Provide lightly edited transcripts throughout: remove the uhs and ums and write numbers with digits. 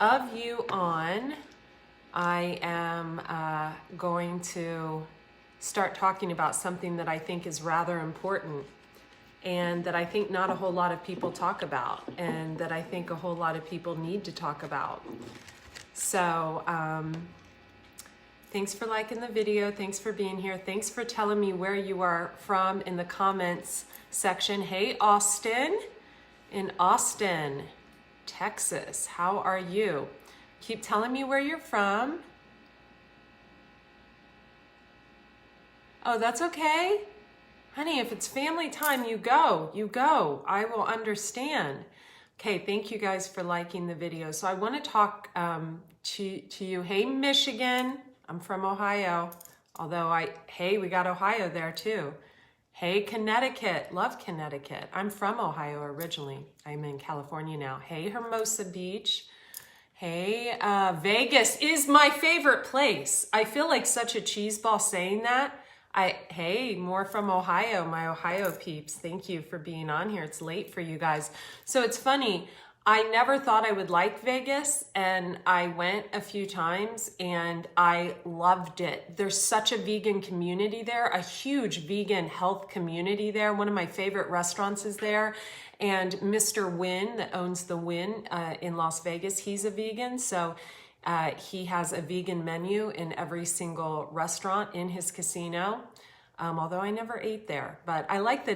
of you on, I am going to start talking about something that I think is rather important and that I think not a whole lot of people talk about and that I think a whole lot of people need to talk about. So thanks for liking the video. Thanks for being here. Thanks for telling me where you are from in the comments section. Hey, Austin, in Austin, Texas. How are you? Keep telling me where you're from. Oh, that's okay. Honey, if it's family time, you go. You go. I will understand. Okay, thank you guys for liking the video. So I want to talk to you. Hey, Michigan. I'm from Ohio. Although hey, we got Ohio there too. Hey, Connecticut. Love Connecticut. I'm from Ohio originally. I'm in California now. Hey, Hermosa Beach. Hey, Vegas is my favorite place. I feel like such a cheeseball saying that. Hey, more from Ohio, my Ohio peeps. Thank you for being on here. It's late for you guys. So it's funny. I never thought I would like Vegas, and I went a few times and I loved it. There's such a vegan community there, a huge vegan health community there. One of my favorite restaurants is there. And Mr. Wynn that owns the Wynn in Las Vegas, he's a vegan. So he has a vegan menu in every single restaurant in his casino. Although I never ate there, but I like the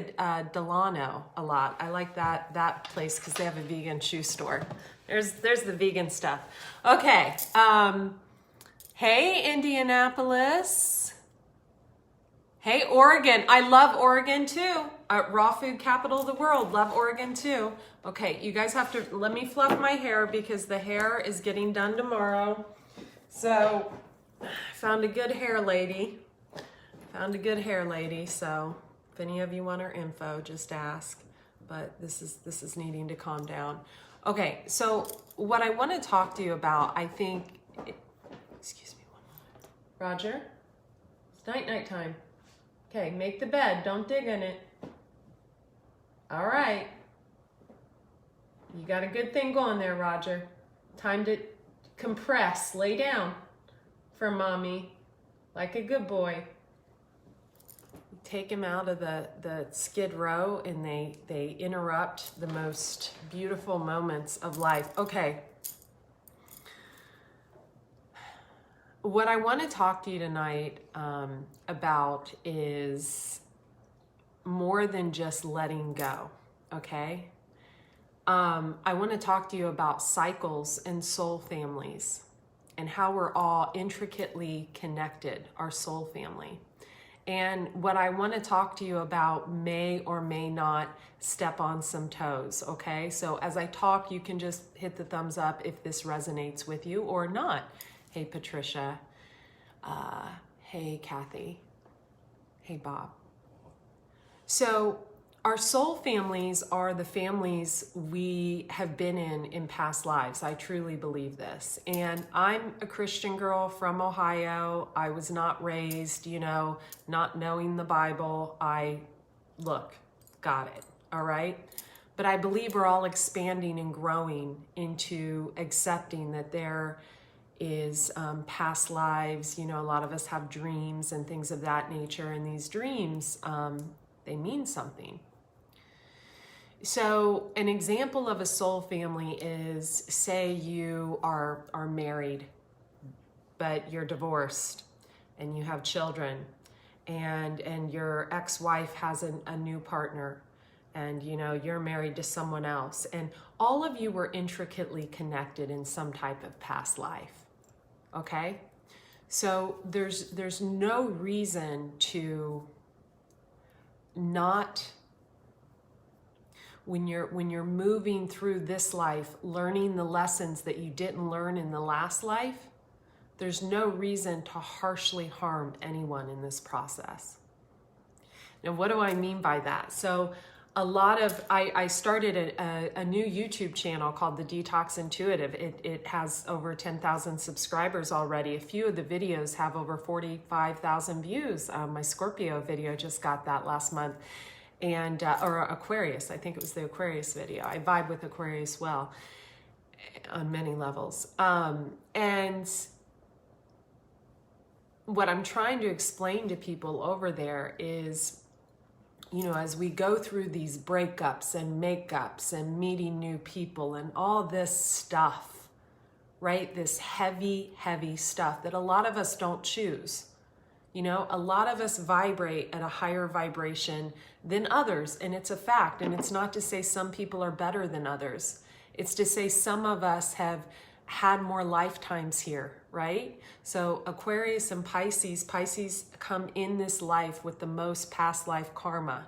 Delano a lot. I like that place because they have a vegan shoe store. There's the vegan stuff. Okay. Hey, Indianapolis. Hey, Oregon. I love Oregon too. Raw food capital of the world. Love Oregon too. Okay, you guys have to let me fluff my hair because the hair is getting done tomorrow. So I found a good hair lady. So if any of you want her info, just ask. But this is needing to calm down. Okay, so what I want to talk to you about, I think, excuse me one moment. Roger, it's night time. Okay, make the bed, don't dig in it. All right. You got a good thing going there, Roger. Time to compress, lay down for mommy, like a good boy. Take him out of the skid row and they interrupt the most beautiful moments of life. Okay. What I want to talk to you tonight about is more than just letting go, okay? I want to talk to you about cycles and soul families and how we're all intricately connected, our soul family. And what I want to talk to you about may or may not step on some toes, okay? So as I talk, you can just hit the thumbs up if this resonates with you or not. Hey, Patricia. Hey, Kathy. Hey, Bob. So our soul families are the families we have been in past lives. I truly believe this. And I'm a Christian girl from Ohio. I was not raised, not knowing the Bible. Got it, all right? But I believe we're all expanding and growing into accepting that there is past lives. A lot of us have dreams and things of that nature. And these dreams, they mean something. So an example of a soul family is, say you are married, but you're divorced and you have children and your ex-wife has a new partner and you're married to someone else, and all of you were intricately connected in some type of past life, okay? So there's no reason to not, when you're moving through this life, learning the lessons that you didn't learn in the last life, there's no reason to harshly harm anyone in this process. Now, what do I mean by that? So I started a new YouTube channel called The Detox Intuitive. It has over 10,000 subscribers already. A few of the videos have over 45,000 views. My Scorpio video just got that last month. Or Aquarius, I think it was the Aquarius video. I vibe with Aquarius well. on many levels. And what I'm trying to explain to people over there is, as we go through these breakups and makeups and meeting new people and all this stuff, right? This heavy, heavy stuff that a lot of us don't choose. A lot of us vibrate at a higher vibration than others, and it's a fact. And it's not to say some people are better than others. It's to say some of us have had more lifetimes here, right? So Aquarius and Pisces come in this life with the most past life karma.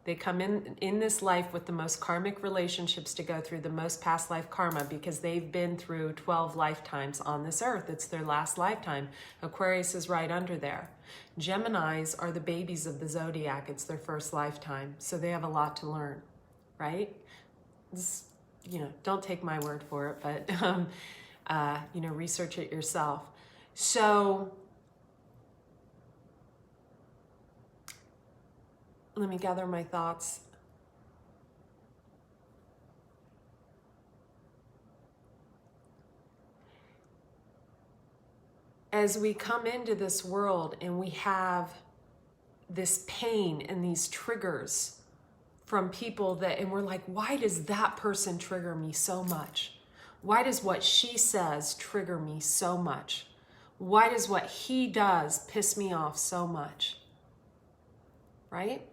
They come in this life with the most karmic relationships to go through, the most past life karma, because they've been through 12 lifetimes on this earth. It's their last lifetime. Aquarius is right under there. Geminis are the babies of the zodiac. It's their first lifetime. So they have a lot to learn, right? Don't take my word for it, but, research it yourself. So let me gather my thoughts. As we come into this world and we have this pain and these triggers from people and we're like, why does that person trigger me so much? Why does what she says trigger me so much? Why does what he does piss me off so much? Right?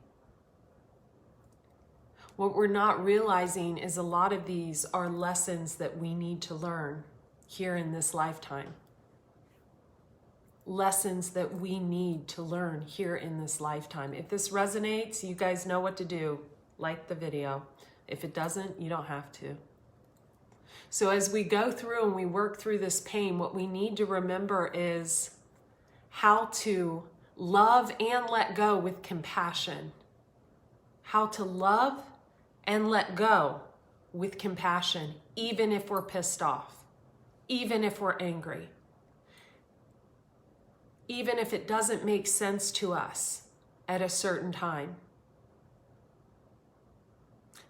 What we're not realizing is a lot of these are lessons that we need to learn here in this lifetime. Lessons that we need to learn here in this lifetime. If this resonates, you guys know what to do. Like the video. If it doesn't, you don't have to. So as we go through and we work through this pain, what we need to remember is how to love and let go with compassion. How to love and let go with compassion, even if we're pissed off, even if we're angry, even if it doesn't make sense to us at a certain time.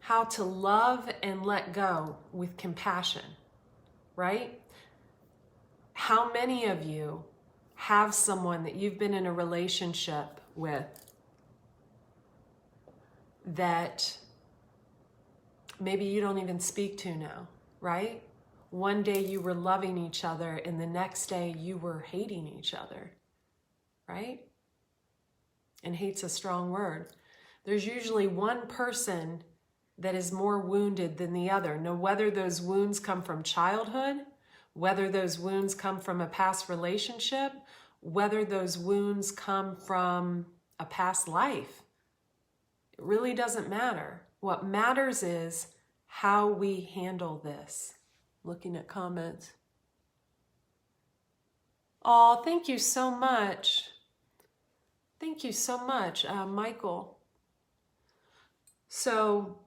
How to love and let go with compassion, right? How many of you have someone that you've been in a relationship with that maybe you don't even speak to now, right? One day you were loving each other and the next day you were hating each other, right? And hate's a strong word. There's usually one person that is more wounded than the other. Now, whether those wounds come from childhood, whether those wounds come from a past relationship, whether those wounds come from a past life, it really doesn't matter. What matters is how we handle this. Looking at comments. Oh, thank you so much. Thank you so much, Michael. So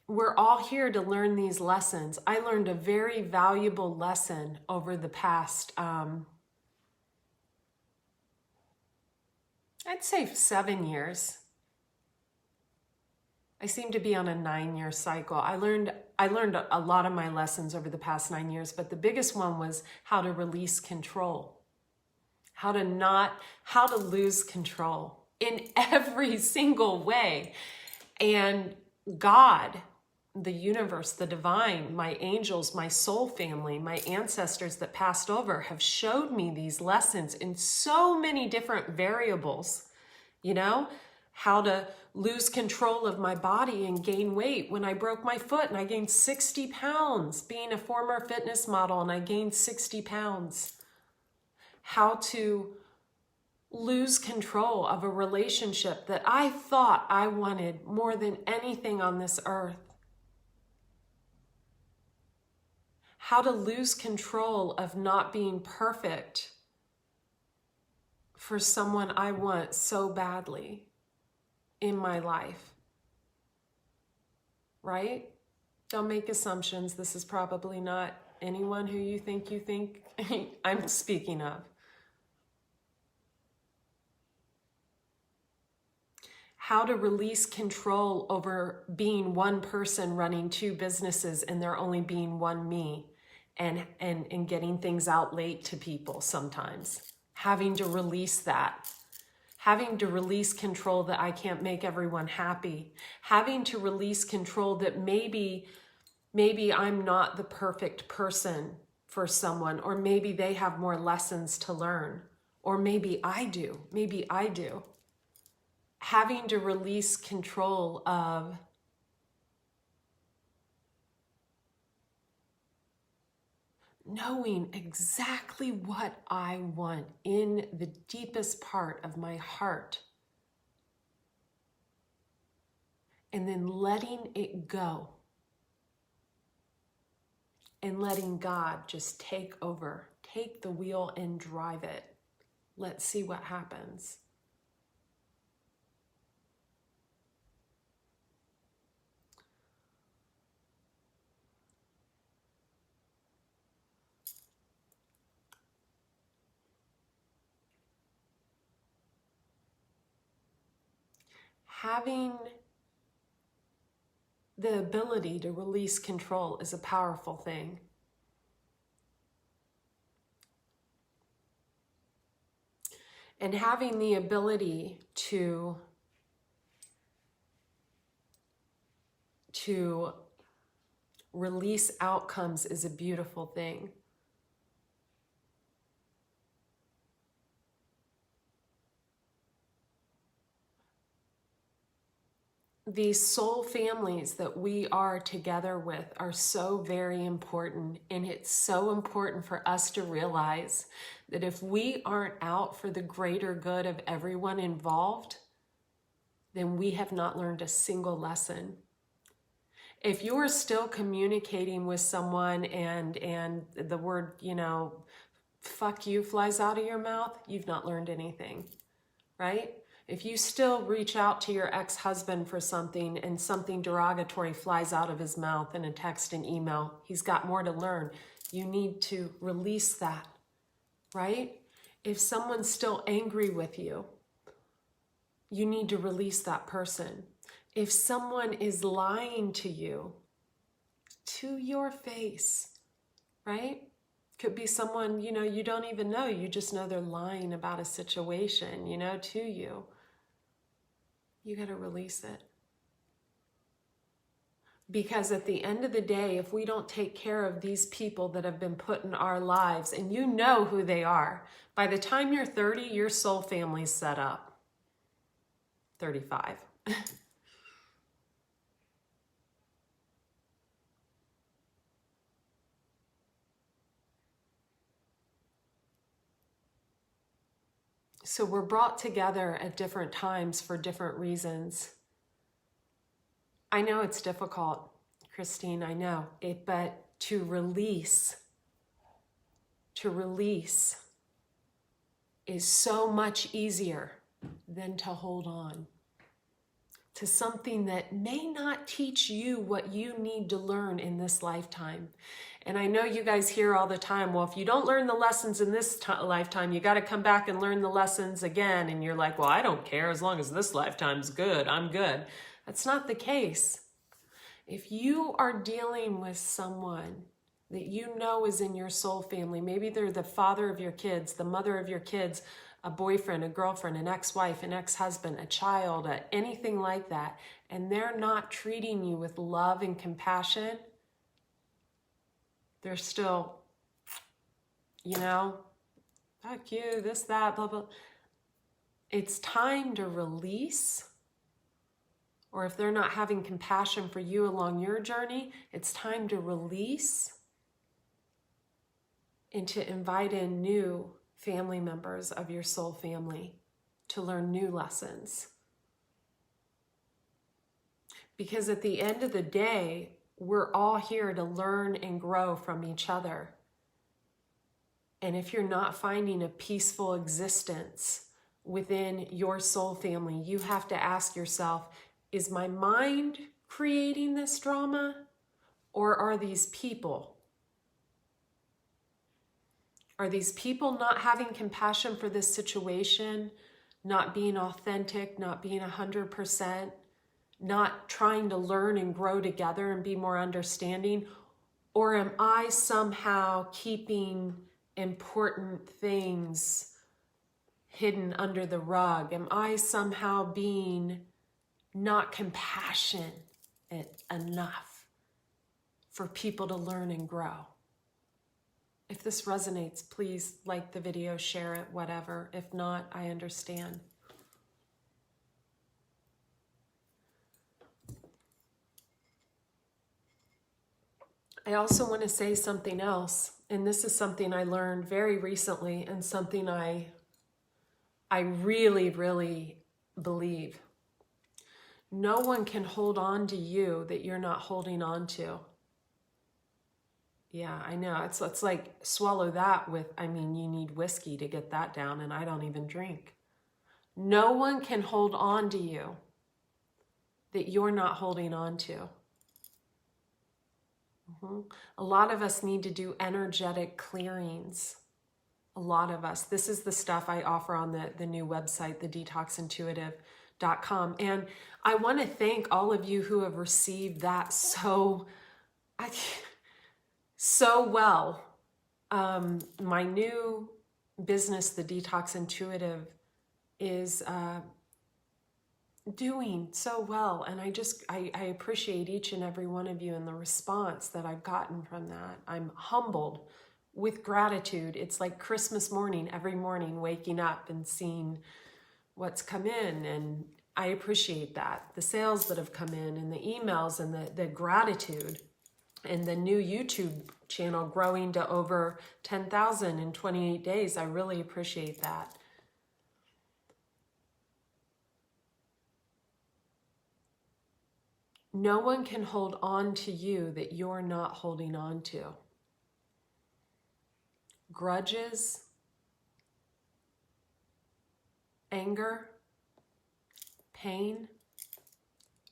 we're all here to learn these lessons. I learned a very valuable lesson over the past, I'd say 7 years. I seem to be on a 9-year cycle. I learned a lot of my lessons over the past 9 years, but the biggest one was how to release control. How to lose control in every single way. And God, the universe, the divine, my angels, my soul family, my ancestors that passed over have showed me these lessons in so many different variables, how to lose control of my body and gain weight. When I broke my foot and I gained 60 pounds, being a former fitness model, and I gained 60 pounds. How to lose control of a relationship that I thought I wanted more than anything on this earth. How to lose control of not being perfect for someone I want so badly in my life, right? Don't make assumptions. This is probably not anyone who you think I'm speaking of. how to release control over being one person running two businesses and there only being one me, and getting things out late to people sometimes. Having to release that. Having to release control that I can't make everyone happy. Having to release control that maybe I'm not the perfect person for someone, or maybe they have more lessons to learn, or maybe I do. Having to release control of knowing exactly what I want in the deepest part of my heart, and then letting it go and letting God just take over, take the wheel and drive it. Let's see what happens. Having the ability to release control is a powerful thing. And having the ability to release outcomes is a beautiful thing. These soul families that we are together with are so very important, and it's so important for us to realize that if we aren't out for the greater good of everyone involved, then we have not learned a single lesson. If you are still communicating with someone and the word, fuck you flies out of your mouth, you've not learned anything, right? If you still reach out to your ex-husband for something and something derogatory flies out of his mouth in a text and email, he's got more to learn. You need to release that, right? If someone's still angry with you, you need to release that person. If someone is lying to you, to your face, right? Could be someone, you don't even know. You just know they're lying about a situation, to you. You got to release it. Because at the end of the day, if we don't take care of these people that have been put in our lives, and you know who they are, by the time you're 30, your soul family's set up. 35. So we're brought together at different times for different reasons. I know it's difficult, Christine, I know it, but to release is so much easier than to hold on to something that may not teach you what you need to learn in this lifetime. And I know you guys hear all the time, well, if you don't learn the lessons in this lifetime, you got to come back and learn the lessons again. And you're like, well, I don't care. As long as this lifetime's good, I'm good. That's not the case. If you are dealing with someone that you know is in your soul family, maybe they're the father of your kids, the mother of your kids, a boyfriend, a girlfriend, an ex-wife, an ex-husband, a child, anything like that, and they're not treating you with love and compassion, they're still, fuck you, this, that, blah, blah. It's time to release. Or if they're not having compassion for you along your journey, it's time to release and to invite in new family members of your soul family to learn new lessons. Because at the end of the day, we're all here to learn and grow from each other. And if you're not finding a peaceful existence within your soul family, you have to ask yourself, is my mind creating this drama, or are these people? Are these people not having compassion for this situation, not being authentic, not being 100%, not trying to learn and grow together and be more understanding? Or am I somehow keeping important things hidden under the rug? Am I somehow being not compassionate enough for people to learn and grow? If this resonates, please like the video, share it, whatever. If not, I understand. I also want to say something else, and this is something I learned very recently and something I really, really believe. No one can hold on to you that you're not holding on to. Yeah, I know. It's like swallow that with, I mean, you need whiskey to get that down, and I don't even drink. No one can hold on to you that you're not holding on to. A lot of us need to do energetic clearings. A lot of us. This is the stuff I offer on the new website, thedetoxintuitive.com. And I want to thank all of you who have received that so well. My new business, The Detox Intuitive, is doing so well, and I appreciate each and every one of you and the response that I've gotten from that. I'm humbled with gratitude. It's like Christmas morning, every morning, waking up and seeing what's come in, and I appreciate that. The sales that have come in and the emails and the gratitude, and the new YouTube channel growing to over 10,000 in 28 days. I really appreciate that. No one can hold on to you that you're not holding on to. Grudges, anger, pain,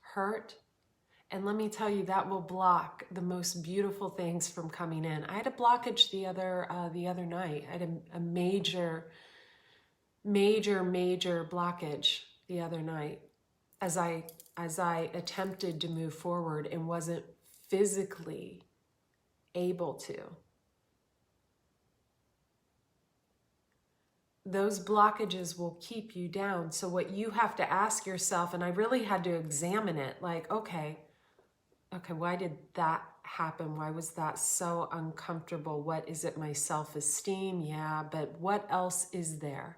hurt, and let me tell you, that will block the most beautiful things from coming in. I had a blockage the other night. I had a major blockage the other night as I attempted to move forward and wasn't physically able to. Those blockages will keep you down. So what you have to ask yourself, and I really had to examine it, like, okay, why did that happen? Why was that so uncomfortable? What is it? My self-esteem? Yeah, but what else is there?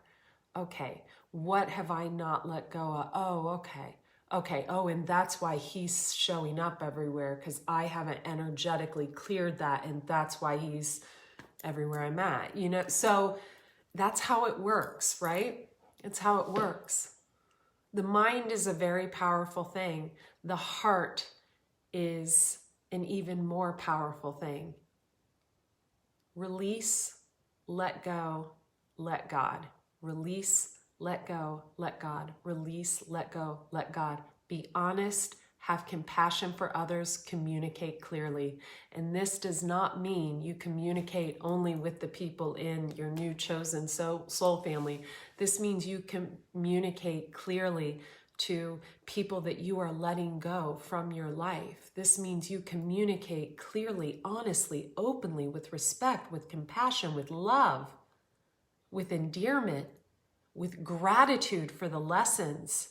Okay, what have I not let go of? Oh, okay. Oh, and that's why he's showing up everywhere, because I haven't energetically cleared that, and that's why he's everywhere I'm at. You know, so that's how it works, right? It's how it works. The mind is a very powerful thing. The heart is an even more powerful thing. Release, let go, let God. Release, let go, let God. Release, let go, let God. Be honest, have compassion for others, communicate clearly. And this does not mean you communicate only with the people in your new chosen soul family. This means you communicate clearly to people that you are letting go from your life. This means you communicate clearly, honestly, openly, with respect, with compassion, with love, with endearment, with gratitude for the lessons,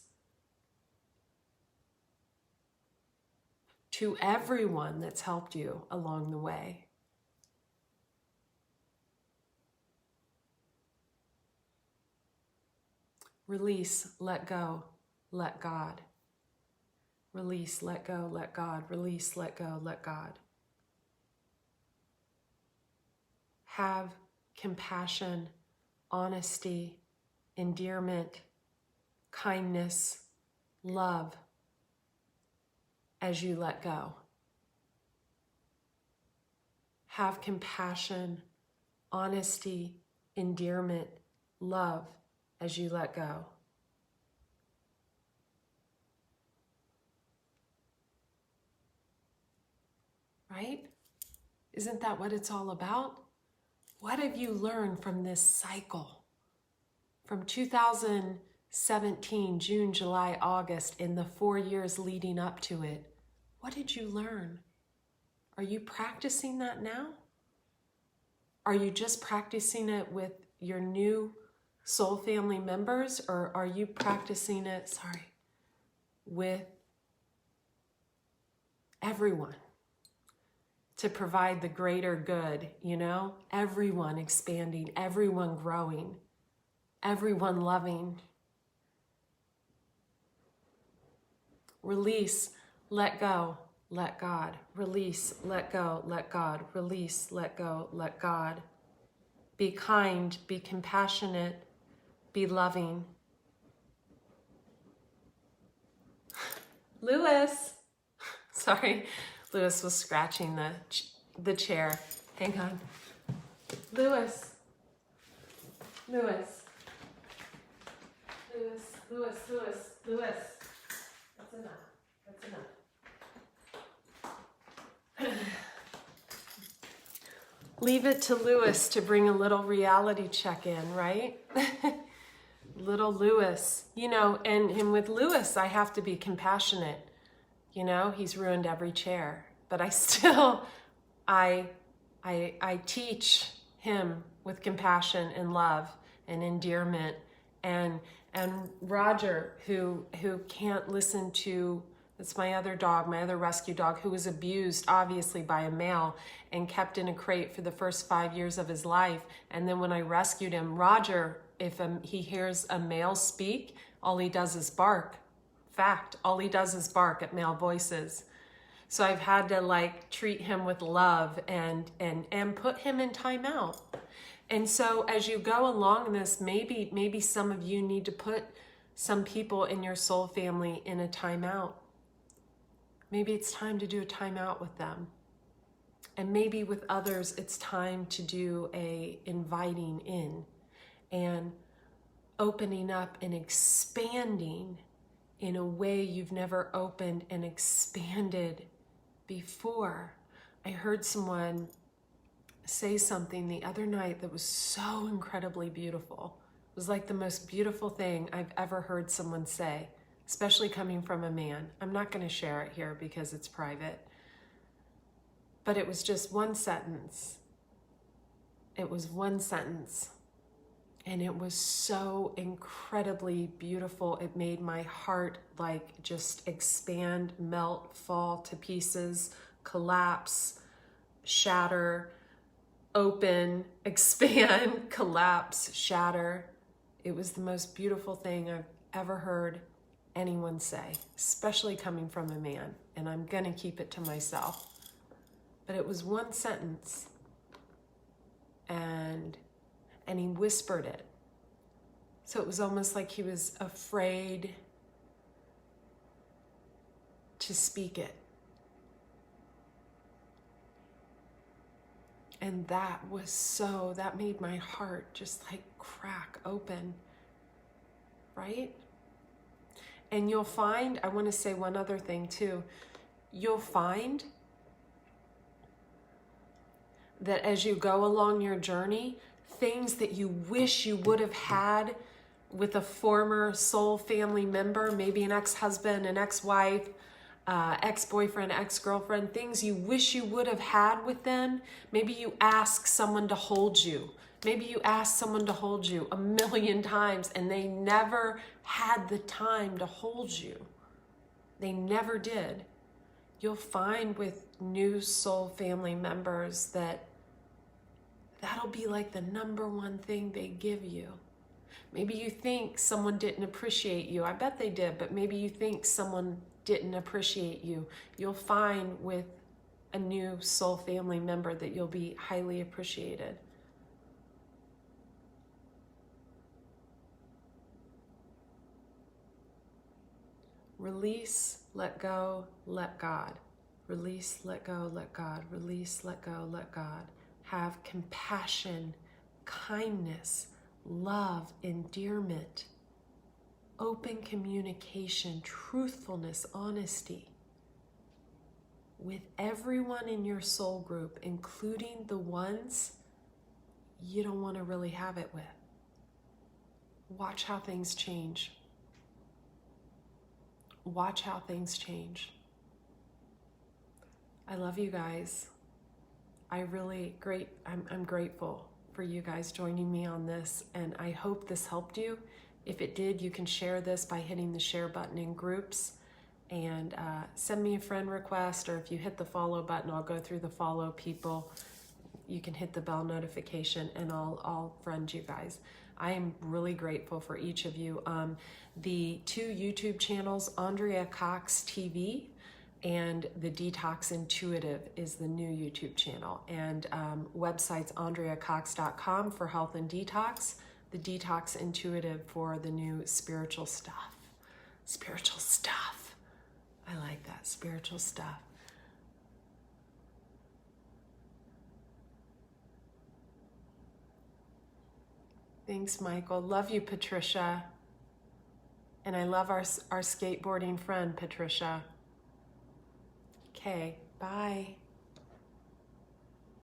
to everyone that's helped you along the way. Release, let go, let God. Release, let go, let God. Release, let go, let God. Have compassion, honesty, endearment, kindness, love as you let go. Have compassion, honesty, endearment, love as you let go. Right? Isn't that what it's all about? What have you learned from this cycle? From 2016 17, June, July, August, in the 4 years leading up to it? What did you learn? Are you practicing that now? Are you just practicing it with your new soul family members, or are you practicing it, with everyone to provide the greater good, you know? Everyone expanding, everyone growing, everyone loving. Release, let go, let God. Release, let go, let God. Release, let go, let God. Be kind, be compassionate, be loving. Lewis, sorry, Lewis was scratching the chair. Hang on. Lewis. Lewis. Lewis, Lewis, Lewis, Lewis. That's enough. That's enough. Leave it to Lewis to bring a little reality check in, right? Little Lewis, you know, and with Lewis, I have to be compassionate. You know, he's ruined every chair, but I still, I teach him with compassion and love and endearment. And Roger, who can't listen to, it's my other dog, my other rescue dog, who was abused, obviously, by a male and kept in a crate for the first 5 years of his life. And then when I rescued him, Roger, if he hears a male speak, all he does is bark. Fact, all he does is bark at male voices. So I've had to like treat him with love and put him in timeout. And so as you go along this, maybe some of you need to put some people in your soul family in a timeout. Maybe it's time to do a timeout with them. And maybe with others, it's time to do a inviting in and opening up and expanding in a way you've never opened and expanded before. I heard someone say something the other night that was so incredibly beautiful. It was like the most beautiful thing I've ever heard someone say, especially coming from a man. I'm not going to share it here because it's private. But it was just one sentence. It was one sentence. And it was so incredibly beautiful. It made my heart like just expand, melt, fall to pieces, collapse, shatter, open, expand, collapse, shatter. It was the most beautiful thing I've ever heard anyone say, especially coming from a man. And I'm gonna keep it to myself. But it was one sentence. And he whispered it. So it was almost like he was afraid to speak it. And that made my heart just like crack open, right? And you'll find, I want to say one other thing too. You'll find that as you go along your journey, things that you wish you would have had with a former soul family member, maybe an ex-husband, an ex-wife, ex-boyfriend, ex-girlfriend, things you wish you would have had with them. Maybe you ask someone to hold you. Maybe you asked someone to hold you 1,000,000 times and they never had the time to hold you. They never did. You'll find with new soul family members that'll be like the number one thing they give you. Maybe you think someone didn't appreciate you. I bet they did, but maybe you think someone didn't appreciate you. You'll find with a new soul family member that you'll be highly appreciated. Release, let go, let God. Release, let go, let God. Release, let go, let God. Have compassion, kindness, love, endearment, open communication, truthfulness, honesty with everyone in your soul group, including the ones you don't want to really have it with. Watch how things change. watch how things change. I love you guys. I'm grateful for you guys joining me on this, and I hope this helped you. If it did, you can share this by hitting the share button in groups, and send me a friend request, or if you hit the follow button, I'll go through the follow people. You can hit the bell notification and I'll friend you guys. I am really grateful for each of you. The 2 YouTube channels, Andrea Cox TV and the Detox Intuitive is the new YouTube channel. And website's andreacox.com for health and detox, the Detox Intuitive for the new spiritual stuff. Spiritual stuff. I like that, spiritual stuff. Thanks, Michael. Love you, Patricia. And I love our skateboarding friend, Patricia. Okay, bye.